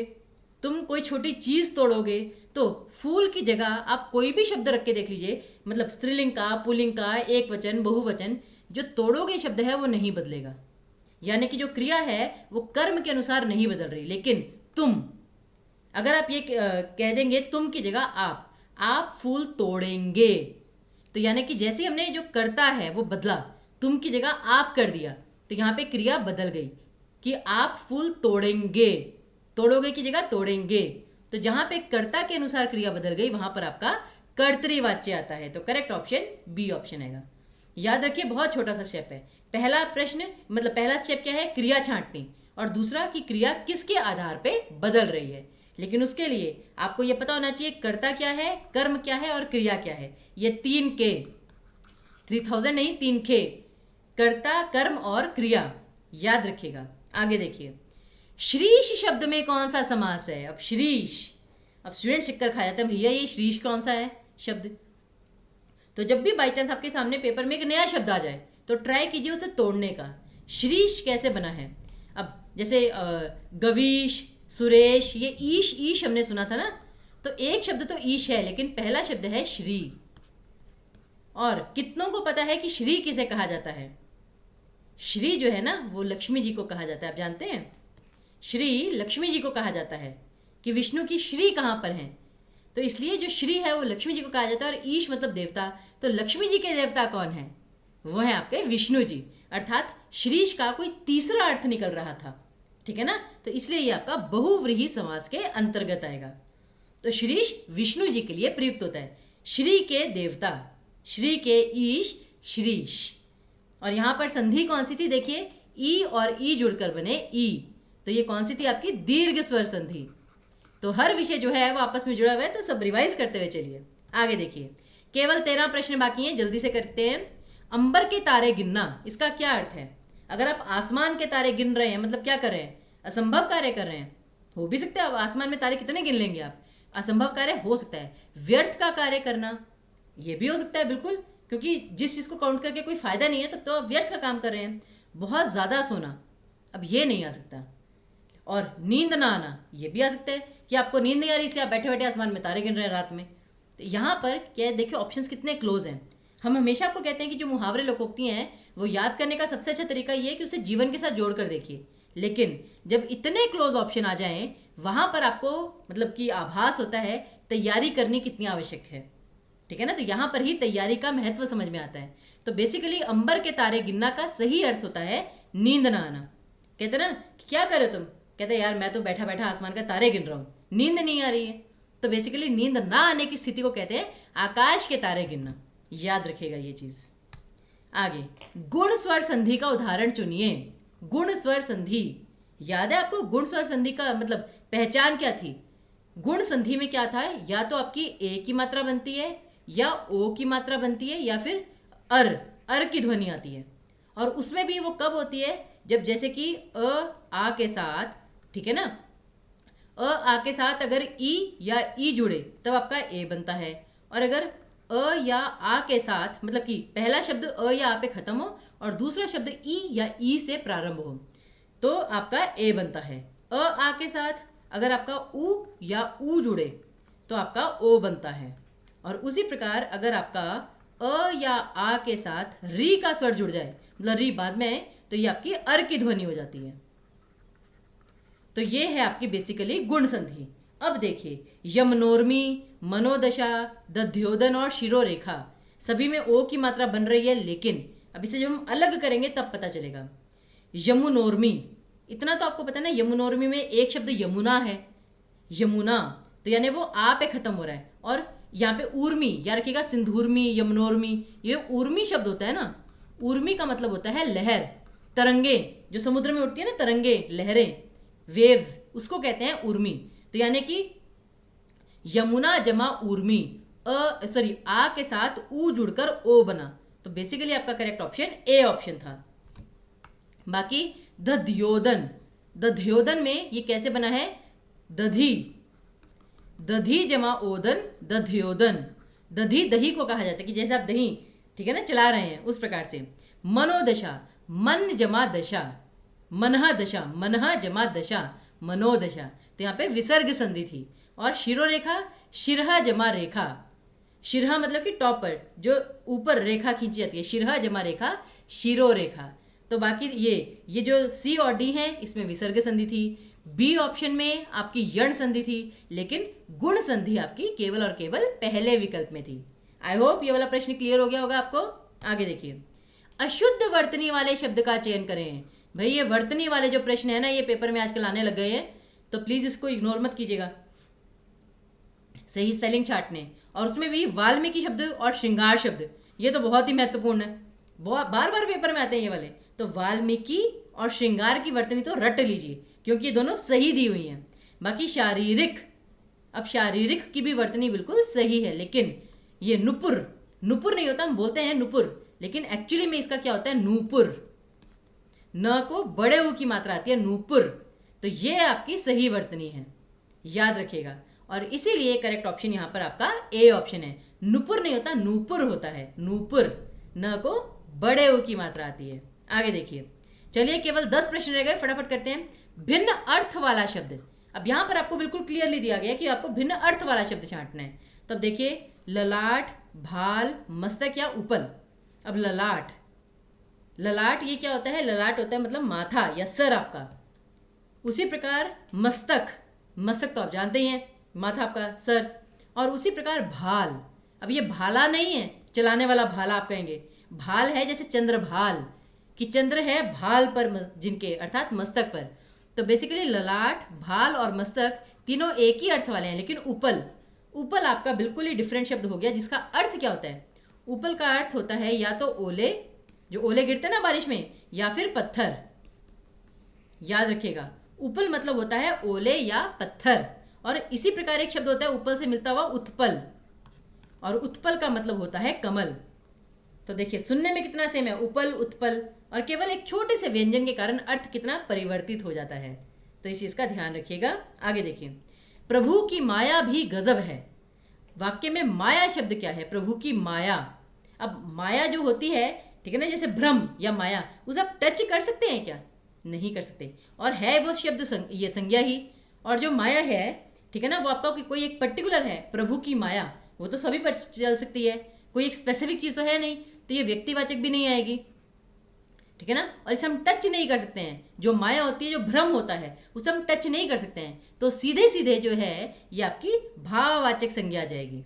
तुम कोई छोटी चीज तोड़ोगे, तो फूल की जगह आप कोई भी शब्द रख के देख लीजिए, मतलब स्त्रीलिंग का, पुल्लिंग का, एक वचन, बहुवचन, जो तोड़ोगे शब्द है वो नहीं बदलेगा। यानी कि जो क्रिया है वो कर्म के अनुसार नहीं बदल रही। लेकिन तुम, अगर आप ये कह देंगे तुम की जगह आप फूल तोड़ेंगे, तो यानी कि जैसे हमने जो करता है वो बदला, तुम की जगह आप कर दिया, तो यहाँ पे क्रिया बदल गई कि आप फूल तोड़ेंगे, तोड़ोगे की जगह तोड़ेंगे। तो जहां पे कर्ता के अनुसार क्रिया बदल गई, वहां पर आपका कर्तृवाच्य आता है। तो करेक्ट ऑप्शन बी ऑप्शन आएगा। याद रखिए, बहुत छोटा सा स्टेप है। पहला प्रश्न, मतलब पहला स्टेप क्या है? क्रिया छांटनी, और दूसरा कि क्रिया किसके आधार पे बदल रही है। लेकिन उसके लिए आपको यह पता होना चाहिए कर्ता क्या है, कर्म क्या है और क्रिया क्या है। ये 3 के, 3000 नहीं, 3 के, कर्ता, कर्म और क्रिया, याद रखिएगा। आगे देखिए, श्रीश शब्द में कौन सा समास है? अब श्रीश, अब स्टूडेंट सिक्कर खा जाते हैं, भैया ये श्रीश कौन सा है शब्द। तो जब भी बाई चांस आपके सामने पेपर में एक नया शब्द आ जाए, तो ट्राई कीजिए उसे तोड़ने का। श्रीश कैसे बना है? अब जैसे गवीश, सुरेश, ये ईश, ईश हमने सुना था ना, तो एक शब्द तो ईश है, लेकिन पहला शब्द है श्री। और कितनों को पता है कि श्री किसे कहा जाता है? श्री जो है ना, वो लक्ष्मी जी को कहा जाता है। आप जानते हैं, श्री लक्ष्मी जी को कहा जाता है कि विष्णु की श्री कहाँ पर है, तो इसलिए जो श्री है वो लक्ष्मी जी को कहा जाता है। और ईश मतलब देवता, तो लक्ष्मी जी के देवता कौन है? वो है आपके विष्णु जी। अर्थात श्रीश का कोई तीसरा अर्थ निकल रहा था, ठीक है ना। तो इसलिए ये आपका बहुव्रीहि समास के अंतर्गत आएगा। तो श्रीश विष्णु जी के लिए प्रयुक्त होता है। श्री के देवता, श्री के ईश, श्रीश। और यहाँ पर संधि कौन सी थी, देखिए ई और ई जुड़कर बने ई, तो ये कौन सी थी आपकी दीर्घ स्वर संधि। तो हर विषय जो है वो आपस में जुड़ा हुआ है, तो सब रिवाइज करते हुए चलिए आगे। देखिए केवल 13 प्रश्न बाकी हैं, जल्दी से करते हैं। अंबर के तारे गिनना, इसका क्या अर्थ है। अगर आप आसमान के तारे गिन रहे हैं मतलब क्या कर रहे हैं, असंभव कार्य कर रहे हैं। हो भी सकता है, अब आसमान में तारे कितने गिन लेंगे आप, असंभव कार्य हो सकता है। व्यर्थ का कार्य करना, ये भी हो सकता है बिल्कुल, क्योंकि जिस चीज़ को काउंट करके कोई फायदा नहीं है तब तो आप व्यर्थ का काम कर रहे हैं। बहुत ज़्यादा सोना, अब ये नहीं आ सकता। और नींद ना आना, ये भी आ सकता है कि आपको नींद नहीं आ रही इसलिए आप बैठे बैठे आसमान में तारे गिन रहे हैं रात में। तो यहाँ पर क्या है, देखिए ऑप्शंस कितने क्लोज हैं। हम हमेशा आपको कहते हैं कि जो मुहावरे लोकोक्ति हैं वो याद करने का सबसे अच्छा तरीका ये है कि उसे जीवन के साथ जोड़ कर देखिए। लेकिन जब इतने क्लोज ऑप्शन आ जाएं, वहाँ पर आपको मतलब कि आभास होता है तैयारी करनी कितनी आवश्यक है, ठीक है ना। तो यहाँ पर ही तैयारी का महत्व समझ में आता है। तो बेसिकली अंबर के तारे गिनना का सही अर्थ होता है नींद ना आना। कहते ना कि क्या करे तुम, कहते यार मैं तो बैठा बैठा आसमान का तारे गिन रहा हूँ, नींद नहीं आ रही है। तो बेसिकली नींद ना आने की स्थिति को कहते हैं आकाश के तारे गिनना। याद रखिएगा ये चीज। आगे गुण स्वर संधि का उदाहरण चुनिए। गुण स्वर संधि, याद है आपको गुण स्वर संधि का मतलब पहचान क्या थी। गुण संधि में क्या था, या तो आपकी ए की मात्रा बनती है या ओ की मात्रा बनती है या फिर अर की ध्वनि आती है। और उसमें भी वो कब होती है, जब जैसे कि आ के साथ, ठीक है ना, आ के साथ अगर ई या ई जुड़े तब आपका ए बनता है। और अगर या आ के साथ मतलब कि पहला शब्द या आ पे खत्म हो और दूसरा शब्द ई या ई से प्रारंभ हो तो आपका ए बनता है। आ के साथ अगर आपका उ या ऊ जुड़े तो आपका ओ बनता है। और उसी प्रकार अगर आपका या आ के साथ री का स्वर जुड़ जाए, मतलब री बाद में है, तो ये आपकी अर की ध्वनि हो जाती है। तो ये है आपकी बेसिकली गुण संधि। अब देखिए यमनोर्मी, मनोदशा, दध्योदन और शिरोरेखा सभी में ओ की मात्रा बन रही है, लेकिन अब इसे जब हम अलग करेंगे तब पता चलेगा। यमुनोर्मी, इतना तो आपको पता है ना, यमुनोर्मी में एक शब्द यमुना है, यमुना, तो यानी वो आ पे खत्म हो रहा है। और यहाँ पे ऊर्मी, याद रखिएगा सिंधुर्मी, यमुनोर्मी, ये ऊर्मी शब्द होता है ना। ऊर्मी का मतलब होता है लहर, तरंगे, जो समुद्र में उठती है ना तरंगे, लहरें, वेव्स, उसको कहते हैं ऊर्मी। तो यानी कि यमुना जमा ऊर्मी, आ के साथ ऊ जुड़कर ओ बना। तो बेसिकली आपका करेक्ट ऑप्शन ए ऑप्शन था। बाकी दध्योदन, दध्योदन में ये कैसे बना है, दधी, दधी जमा ओदन, दध्योदन। दधी दही को कहा जाता है कि जैसे आप दही, ठीक है ना, चला रहे हैं उस प्रकार से। मनोदशा, मन जमा दशा, मनहा दशा, मनहा जमा दशा, मनोदशा, तो यहाँ पे विसर्ग संधि थी। और शिरोरेखा, शिरहा जमा रेखा, शिरहा मतलब कि टॉप पर जो ऊपर रेखा खींची जाती है, शिरहा जमा रेखा, शिरोरेखा। तो बाकी ये जो सी और डी है इसमें विसर्ग संधि थी। बी ऑप्शन में आपकी यण संधि थी, लेकिन गुण संधि आपकी केवल और केवल पहले विकल्प में थी। आई होप ये वाला प्रश्न क्लियर हो गया होगा आपको। आगे देखिए, अशुद्ध वर्तनी वाले शब्द का चयन करें। भाई ये वर्तनी वाले जो प्रश्न है ना, ये पेपर में आजकल आने लग गए हैं, तो प्लीज इसको इग्नोर मत कीजिएगा। सही स्पेलिंग छाटने, और उसमें भी वाल्मीकि शब्द और श्रृंगार शब्द, ये तो बहुत ही महत्वपूर्ण है, बहुत बार बार पेपर में आते हैं ये वाले। तो वाल्मीकि और श्रृंगार की वर्तनी तो रट लीजिए, क्योंकि ये दोनों सही दी हुई हैं। बाकी शारीरिक, अब शारीरिक की भी वर्तनी बिल्कुल सही है, लेकिन ये नुपुर, नुपुर नहीं होता, हम बोलते हैं नुपुर, लेकिन एक्चुअली में इसका क्या होता है, नूपुर। न को बड़े ऊ की मात्रा आती है, नूपुर। तो ये आपकी सही वर्तनी है, याद रखिएगा। और इसीलिए करेक्ट ऑप्शन यहाँ पर आपका ए ऑप्शन है। नुपुर नहीं होता, नूपुर होता है, नूपुर। न को बड़े ऊ की मात्रा आती है। आगे देखिए, चलिए केवल 10 प्रश्न रह गए, फटाफट करते हैं। भिन्न अर्थ वाला शब्द, अब यहाँ पर आपको बिल्कुल क्लियरली दिया गया कि आपको भिन्न अर्थ वाला शब्द छांटना है। तो अब देखिए, ललाट, भाल, मस्तक या उपल। अब ललाट, ललाट ये क्या होता है, ललाट होता है मतलब माथा या सर आपका। उसी प्रकार मस्तक, मस्तक तो आप जानते ही हैं, माथा आपका, सर। और उसी प्रकार भाल, अब ये भाला नहीं है, चलाने वाला भाला आप कहेंगे, भाल है जैसे चंद्रभाल, कि चंद्र है भाल पर जिनके, अर्थात मस्तक पर। तो बेसिकली ललाट, भाल और मस्तक तीनों एक ही अर्थ वाले हैं, लेकिन उपल, उपल आपका बिल्कुल ही डिफरेंट शब्द हो गया, जिसका अर्थ क्या होता है? उपल का अर्थ होता है या तो ओले, जो ओले गिरते हैं ना बारिश में, या फिर पत्थर। याद रखिएगा, उपल मतलब होता है ओले या पत्थर। और इसी प्रकार एक शब्द होता है उपल से मिलता हुआ उत्पल, और उत्पल का मतलब होता है कमल। तो देखिए सुनने में कितना सेम है, उपल उत्पल, और केवल एक छोटे से व्यंजन के कारण अर्थ कितना परिवर्तित हो जाता है। तो इस चीज का ध्यान रखिएगा। आगे देखिए, प्रभु की माया भी गजब है। वाक्य में माया शब्द क्या है? प्रभु की माया। अब माया जो होती है, ठीक है ना, जैसे भ्रम या माया, उसे आप टच कर सकते हैं क्या? नहीं कर सकते। और है वो शब्द ये संज्ञा ही, और जो माया है, ठीक है ना, वो आपका कोई एक पर्टिकुलर है। प्रभु की माया वो तो सभी पर चल सकती है, कोई एक स्पेसिफिक चीज तो है नहीं, तो ये व्यक्तिवाचक भी नहीं आएगी, ठीक है ना। और इसे हम टच नहीं कर सकते हैं। जो माया होती है, जो भ्रम होता है, उसे हम टच नहीं कर सकते हैं। तो सीधे सीधे जो है ये आपकी भाववाचक संज्ञा आ जाएगी,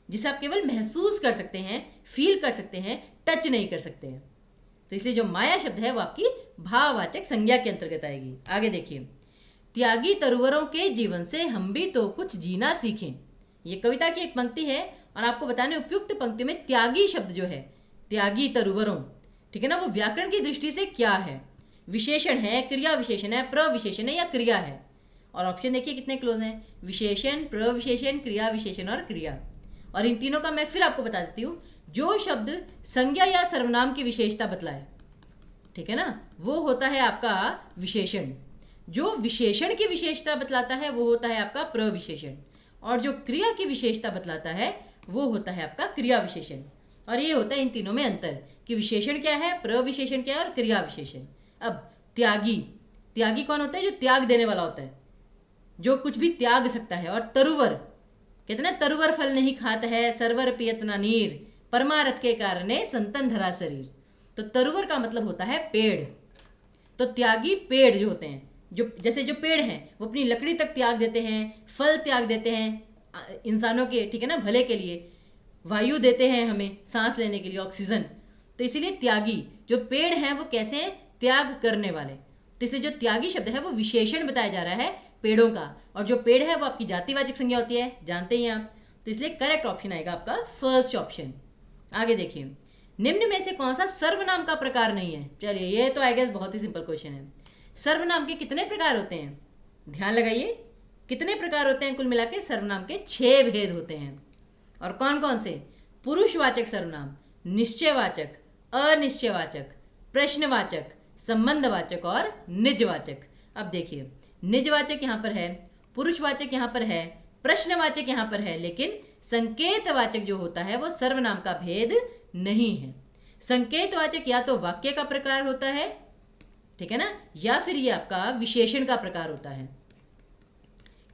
जिसे आप केवल महसूस कर सकते हैं, फील कर सकते हैं, टच नहीं कर सकते हैं। तो इसलिए जो माया शब्द है वो आपकी भाववाचक संज्ञा के अंतर्गत आएगी। आगे देखिए, त्यागी तरुवरों के जीवन से हम भी तो कुछ जीना सीखें। ये कविता की एक पंक्ति है, और आपको बताने उपयुक्त पंक्ति में त्यागी शब्द जो है, त्यागी तरुवरों, ठीक है ना, वो व्याकरण की दृष्टि से क्या है? विशेषण है, क्रिया विशेषण है, प्रविशेषण है, या क्रिया है? और ऑप्शन देखिए कितने क्लोज हैं, विशेषण, प्रविशेषण, क्रिया विशेषण और क्रिया। और इन तीनों का मैं फिर आपको बता देती हूँ। जो शब्द संज्ञा या सर्वनाम की विशेषता बतलाए, ठीक है ना, वो होता है आपका विशेषण। जो विशेषण की विशेषता बतलाता है वो होता है आपका प्रविशेषण, और जो क्रिया की विशेषता बतलाता है वो होता है आपका क्रिया विशेषण। और ये होता है इन तीनों में अंतर, कि विशेषण क्या है, प्रविशेषण क्या है, और क्रिया विशेषण। अब त्यागी, त्यागी कौन होता है? जो त्याग देने वाला होता है, जो कुछ भी त्याग सकता है। और तरुवर, कहते ना, तरुवर फल नहीं खात है, सरवर पियत ना नीर, परमारथ के कारणे संतन धरा शरीर। तो तरुवर का मतलब होता है पेड़। तो त्यागी पेड़ जो होते हैं, जो जैसे जो पेड़ हैं वो अपनी लकड़ी तक त्याग देते हैं, फल त्याग देते हैं इंसानों के, ठीक है ना, भले के लिए, वायु देते हैं हमें सांस लेने के लिए, ऑक्सीजन। तो इसीलिए त्यागी जो पेड़ हैं वो कैसे हैं? त्याग करने वाले। तो इसलिए जो त्यागी शब्द है वो विशेषण बताया जा रहा है पेड़ों का, और जो पेड़ है वो आपकी जातिवाचक संज्ञा होती है, जानते ही आप। तो इसलिए करेक्ट ऑप्शन आएगा आपका फर्स्ट ऑप्शन। आगे देखिए, निम्न में से कौन सा सर्वनाम का प्रकार नहीं है? चलिए ये तो आई गेस बहुत ही सिंपल क्वेश्चन है। सर्वनाम के कितने प्रकार होते हैं? ध्यान लगाइए, कितने प्रकार होते हैं? कुल मिला के सर्वनाम के 6 भेद होते हैं। और कौन कौन से? पुरुषवाचक सर्वनाम, निश्चयवाचक, अनिश्चयवाचक, प्रश्नवाचक, संबंधवाचक और निजवाचक। अब देखिए, निजवाचक यहाँ पर है, पुरुषवाचक यहाँ पर है, प्रश्नवाचक यहाँ पर है, लेकिन संकेतवाचक जो होता है वो सर्वनाम का भेद नहीं है। संकेतवाचक या तो वाक्य का प्रकार होता है, ठीक है ना, या फिर ये आपका विशेषण का प्रकार होता है।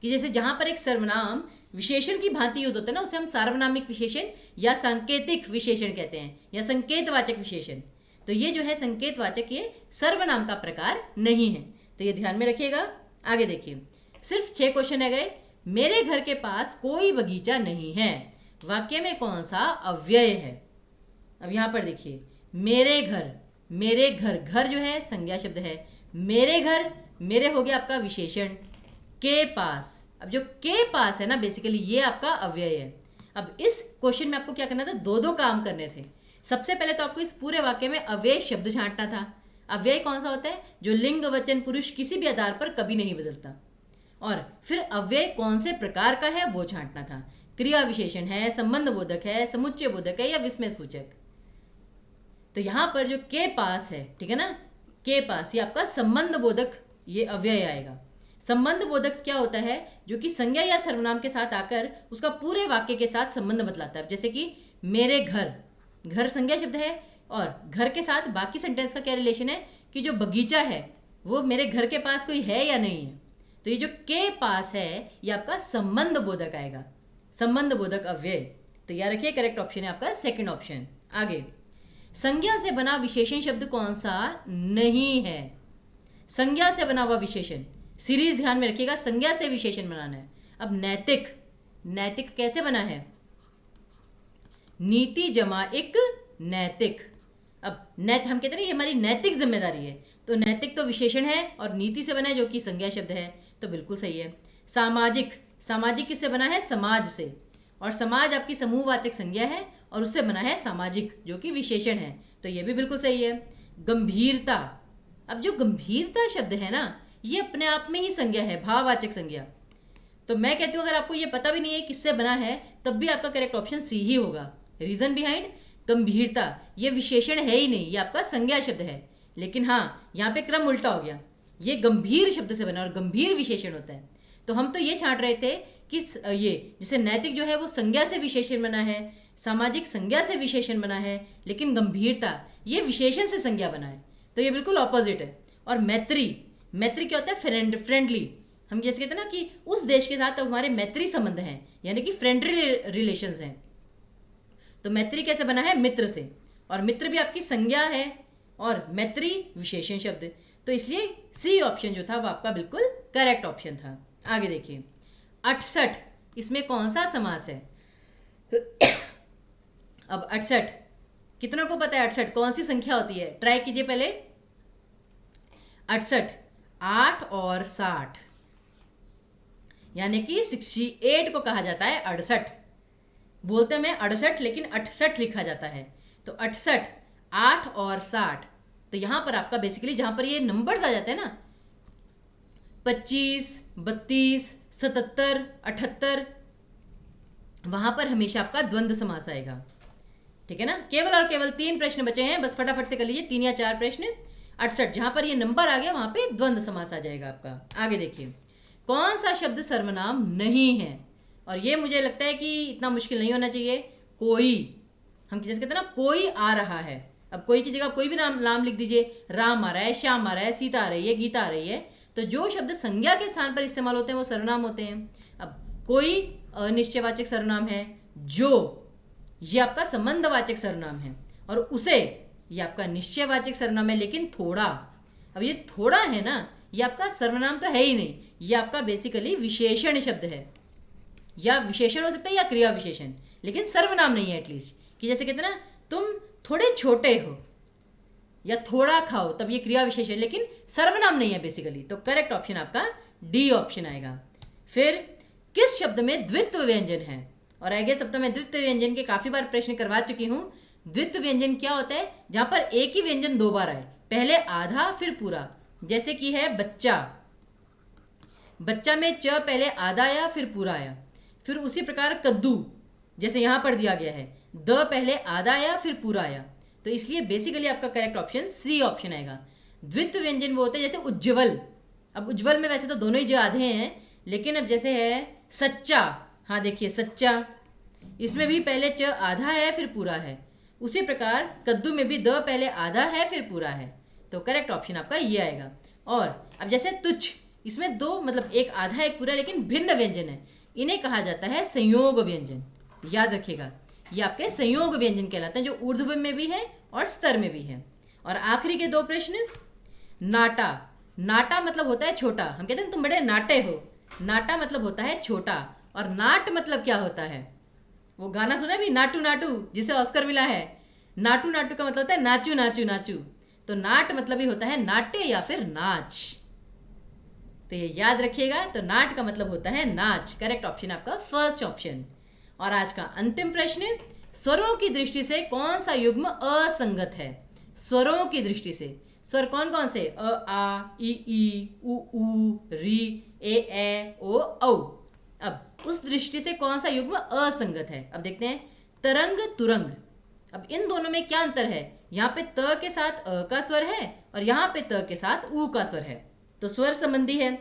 कि जैसे जहां पर एक सर्वनाम विशेषण की भांति यूज होता है ना, उसे हम सार्वनामिक विशेषण या सांकेतिक विशेषण कहते हैं, या संकेतवाचक विशेषण। तो ये जो है संकेतवाचक, ये सर्वनाम का प्रकार नहीं है, तो ये ध्यान में रखिएगा। आगे देखिए, सिर्फ 6 क्वेश्चन रह गए। मेरे घर के पास कोई बगीचा नहीं है, वाक्य में कौन सा अव्यय है? अब यहां पर देखिए, मेरे घर, मेरे घर, घर जो है संज्ञा शब्द है, मेरे घर, मेरे हो गया आपका विशेषण, के पास, अब जो के पास है ना, बेसिकली ये आपका अव्यय है। अब इस क्वेश्चन में आपको क्या करना था? 2 काम करने थे। सबसे पहले तो आपको इस पूरे वाक्य में अव्यय शब्द छांटना था। अव्यय कौन सा होता है? जो लिंग, वचन, पुरुष किसी भी आधार पर कभी नहीं बदलता। और फिर अव्यय कौन से प्रकार का है वो छांटना था। क्रिया विशेषण है, संबंध बोधक है, समुच्चय बोधक है, या विस्मय सूचक। तो यहां पर जो के पास है, ठीक है ना, के पास, ये आपका संबंध बोधक ये अव्यय आएगा। संबंध बोधक क्या होता है? जो कि संज्ञा या सर्वनाम के साथ आकर उसका पूरे वाक्य के साथ संबंध बतलाता है। जैसे कि मेरे घर, घर संज्ञा शब्द है, और घर के साथ बाकी सेंटेंस का क्या रिलेशन है? कि जो बगीचा है वो मेरे घर के पास कोई है या नहीं है। तो ये जो के पास है ये आपका संबंध बोधक आएगा, संबंध बोधक अव्यय। तो याद रखिए, करेक्ट ऑप्शन है आपका सेकंड ऑप्शन। आगे, संज्ञा से बना विशेषण शब्द कौन सा नहीं है? संज्ञा से बना हुआ विशेषण, सीरीज ध्यान में रखिएगा, संज्ञा से विशेषण बनाना है। अब नैतिक, नैतिक कैसे बना है? नीति जमा इक नैतिक। अब हम कहते हैं ना ये हमारी नैतिक जिम्मेदारी है, तो नैतिक तो विशेषण है और नीति से बना है जो कि संज्ञा शब्द है, तो बिल्कुल सही है। सामाजिक, सामाजिक किससे बना है? समाज से, और समाज आपकी समूहवाचक संज्ञा है और उससे बना है सामाजिक जो कि विशेषण है, तो ये भी बिल्कुल सही है। गंभीरता, अब जो गंभीरता शब्द है ना ये अपने आप में ही संज्ञा है, भाववाचक संज्ञा, तो मैं कहती हूँ अगर आपको ये पता भी नहीं है किससे बना है तब भी आपका करेक्ट ऑप्शन सी ही होगा। रीजन बिहाइंड, गंभीरता ये विशेषण है ही नहीं, ये आपका संज्ञा शब्द है, लेकिन हाँ यहाँ पे क्रम उल्टा हो गया, ये गंभीर शब्द से बना और गंभीर विशेषण होता है। तो हम तो ये छांट रहे थे कि ये जैसे नैतिक जो है वो संज्ञा से विशेषण बना है, सामाजिक संज्ञा से विशेषण बना है, लेकिन गंभीरता ये विशेषण से संज्ञा बना है, तो ये बिल्कुल ऑपोजिट है। और मैत्री, मैत्री क्या होता है? फ्रेंडली, हम जैसे कहते हैं ना कि उस देश के साथ हमारे मैत्री संबंध हैं, यानी कि फ्रेंडली रिलेशंस हैं, तो मैत्री कैसे बना है? मित्र से, और मित्र भी आपकी संज्ञा है और मैत्री विशेषण शब्द, तो इसलिए सी ऑप्शन जो था वो आपका बिल्कुल करेक्ट ऑप्शन था। आगे देखिए 68, इसमें कौन सा समास है? अब 68 कितनों को पता है? 68 कौन सी संख्या होती है? ट्राई कीजिए पहले। 68 8 और 60, यानी कि 68 को कहा जाता है 68, बोलते में 68 लेकिन 68 लिखा जाता है, तो 68 8 और 60, तो यहाँ पर आपका बेसिकली जहाँ पर ये नंबर्स आ जाते हैं ना 25 32 77 78, वहाँ पर हमेशा आपका द्वंद्व समास आएगा, ठीक है ना। केवल और केवल 3 प्रश्न बचे हैं, बस फटाफट से कर लीजिए 3 या 4 प्रश्न। 68 जहाँ पर ये नंबर आ गया वहाँ पे द्वंद्व समास आ जाएगा आपका। आगे देखिए कौन सा शब्द सर्वनाम नहीं है, और ये मुझे लगता है कि इतना मुश्किल नहीं होना चाहिए। कोई, हम जैसे कहते हैं ना कोई आ रहा है, अब कोई की जगह कोई भी नाम लिख दीजिए, राम आ रहा है, श्याम आ रहा है, सीता आ रही है, गीता आ रही है, तो जो शब्द संज्ञा के स्थान पर इस्तेमाल होते हैं वो सर्वनाम होते हैं। अब कोई अनिश्चयवाचक सर्वनाम है, जो ये आपका संबंधवाचक सर्वनाम है, और उसे ये आपका निश्चयवाचक सर्वनाम है, लेकिन थोड़ा, अब ये थोड़ा है ना ये आपका सर्वनाम तो है ही नहीं, ये आपका बेसिकली विशेषण शब्द है, या विशेषण हो सकता है या क्रिया विशेषण, लेकिन सर्वनाम नहीं है। एटलीस्ट कि जैसे कहते हैं ना तुम थोड़े छोटे हो या थोड़ा खाओ, तब ये क्रिया विशेषण, लेकिन सर्वनाम नहीं है बेसिकली, तो करेक्ट ऑप्शन आपका डी ऑप्शन आएगा। फिर किस शब्द में द्वित्व व्यंजन है, और आगे सब तो मैं द्वित्व व्यंजन के काफी बार प्रश्न करवा चुकी हूँ। द्वित्व व्यंजन क्या होता है? जहां पर एक ही व्यंजन 2 बार आए, पहले आधा फिर पूरा, जैसे कि है बच्चा, बच्चा में च पहले आधा आया फिर पूरा आया। फिर उसी प्रकार कद्दू, जैसे यहाँ पर दिया गया है द पहले आधा आया फिर पूरा आया, तो इसलिए बेसिकली आपका करेक्ट ऑप्शन सी ऑप्शन आएगा। द्वित्व व्यंजन वो होते हैं जैसे उज्ज्वल, अब उज्ज्वल में वैसे तो दोनों ही जो आधे हैं, लेकिन अब जैसे है सच्चा, हाँ देखिए सच्चा, इसमें भी पहले च आधा है फिर पूरा है। उसी प्रकार कद्दू में भी द पहले आधा है फिर पूरा है, तो करेक्ट ऑप्शन आपका ये आएगा। और अब जैसे तुच्छ, इसमें 2 मतलब एक आधा एक पूरा लेकिन भिन्न व्यंजन है, इन्हें कहा जाता है संयोग व्यंजन। याद रखिएगा ये आपके संयोग व्यंजन कहलाते हैं, जो ऊर्ध्व में भी है और स्तर में भी है। और आखिरी के 2 प्रश्न। नाटा, नाटा मतलब होता है छोटा, हम कहते हैं तुम बड़े नाटे हो, नाटा मतलब होता है छोटा, और नाट मतलब क्या होता है? वो गाना सुना भी, नाटू नाटू, जिसे ऑस्कर मिला है, नाटू नाटू का मतलब होता है नाचू नाचू नाचू, तो नाट मतलब ही होता है नाट्य या फिर नाच, तो ये याद रखिएगा। तो नाट का मतलब होता है नाच, करेक्ट ऑप्शन आपका फर्स्ट ऑप्शन। और आज का अंतिम प्रश्न, स्वरों की दृष्टि से कौन सा युग्म असंगत है? स्वरों की दृष्टि से स्वर कौन कौन से? अ आ ई उ री ए ओ औ। अब उस दृष्टि से कौन सा युग्म असंगत है? अब देखते हैं तरंग तुरंग, अब इन दोनों में क्या अंतर है? यहाँ पे त के साथ अ का स्वर है और यहाँ पे त के साथ उ का स्वर है, तो स्वर संबंधी है।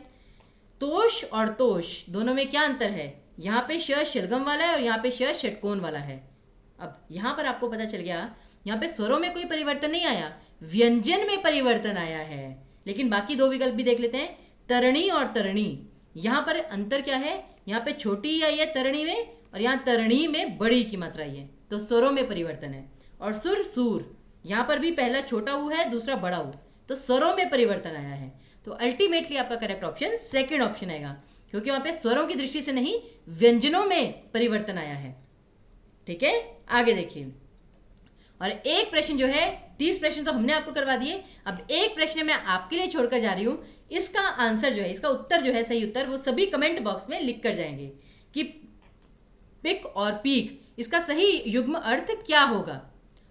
तोष और तोष दोनों में क्या अंतर है? यहाँ पे श शलगम वाला है और यहाँ पे श षटकोण वाला है। अब यहाँ पर आपको पता चल गया, यहाँ पे स्वरों में कोई परिवर्तन नहीं आया, व्यंजन में परिवर्तन आया है। लेकिन बाकी 2 विकल्प भी देख लेते हैं, तरणी और तरणी, यहाँ पर अंतर क्या है? यहाँ पे छोटी आई है तरणी में और यहाँ तरणी में बड़ी की मात्रा आई है, तो स्वरों में परिवर्तन है। और सुर सूर, यहाँ पर भी पहला छोटा ऊ है दूसरा बड़ा ऊ, तो स्वरों में परिवर्तन आया है। तो अल्टीमेटली आपका करेक्ट ऑप्शन सेकंड ऑप्शन आएगा, क्योंकि वहाँ पे स्वरों की दृष्टि से नहीं व्यंजनों में परिवर्तन आया है। ठीक है, आगे देखिए और एक प्रश्न जो है, 30 प्रश्न तो हमने आपको करवा दिए, अब एक प्रश्न मैं आपके लिए छोड़कर जा रही हूँ। इसका आंसर जो है, इसका उत्तर जो है, सही उत्तर वो सभी कमेंट बॉक्स में लिख कर जाएंगे कि पिक और पीक इसका सही युग्म अर्थ क्या होगा।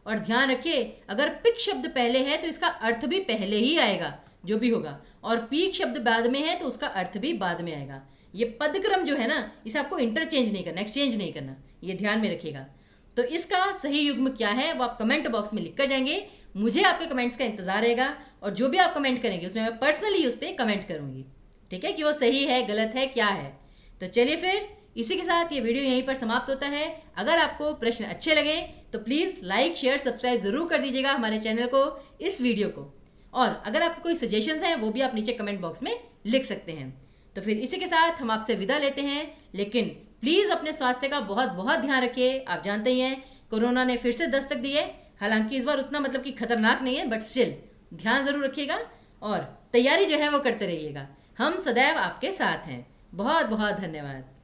और ध्यान रखिए, अगर पिक शब्द पहले है तो इसका अर्थ भी पहले ही आएगा जो भी होगा, और पीक शब्द बाद में है तो उसका अर्थ भी बाद में आएगा। ये पदक्रम जो है ना, इसे आपको इंटरचेंज नहीं करना, एक्सचेंज नहीं करना, ये ध्यान में रखिएगा। तो इसका सही युग्म क्या है वो आप कमेंट बॉक्स में लिख कर जाएंगे। मुझे आपके कमेंट्स का इंतजार रहेगा, और जो भी आप कमेंट करेंगे उसमें मैं पर्सनली उस पर कमेंट करूंगी, ठीक है, कि वो सही है, गलत है, क्या है। तो चलिए फिर इसी के साथ ये वीडियो यहीं पर समाप्त होता है। अगर आपको प्रश्न अच्छे लगे तो प्लीज़ लाइक शेयर सब्सक्राइब ज़रूर कर दीजिएगा हमारे चैनल को, इस वीडियो को। और अगर आपको कोई सजेशंस हैं वो भी आप नीचे कमेंट बॉक्स में लिख सकते हैं। तो फिर इसी के साथ हम आपसे विदा लेते हैं, लेकिन प्लीज़ अपने स्वास्थ्य का बहुत बहुत ध्यान रखिए। आप जानते ही हैं कोरोना ने फिर से दस्तक दी है, हालांकि इस बार उतना मतलब कि खतरनाक नहीं है, बट स्टिल ध्यान ज़रूर रखिएगा और तैयारी जो है वो करते रहिएगा। हम सदैव आपके साथ हैं। बहुत बहुत धन्यवाद।